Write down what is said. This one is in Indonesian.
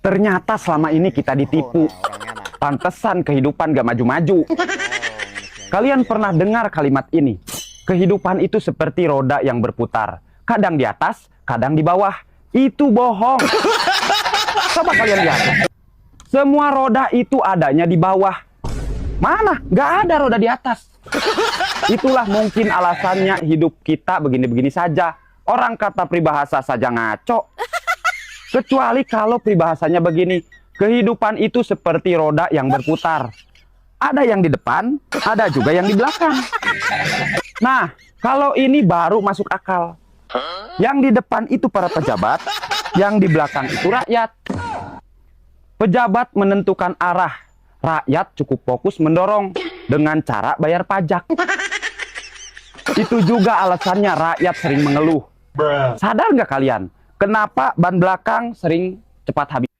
Ternyata selama ini kita ditipu. Pantesan kehidupan gak maju-maju. Kalian pernah dengar kalimat ini? Kehidupan itu seperti roda yang berputar. Kadang di atas, kadang di bawah. Itu bohong. Coba kalian lihat. Semua roda itu adanya di bawah. Mana? Gak ada roda di atas. Itulah mungkin alasannya hidup kita begini-begini saja. Orang kata peribahasa saja ngaco. Kecuali kalau peribahasanya begini, kehidupan itu seperti roda yang berputar. Ada yang di depan, ada juga yang di belakang. Nah, kalau ini baru masuk akal. Yang di depan itu para pejabat, yang di belakang itu rakyat. Pejabat menentukan arah, rakyat cukup fokus mendorong dengan cara bayar pajak. Itu juga alasannya rakyat sering mengeluh. Sadar nggak kalian? Kenapa ban belakang sering cepat habis?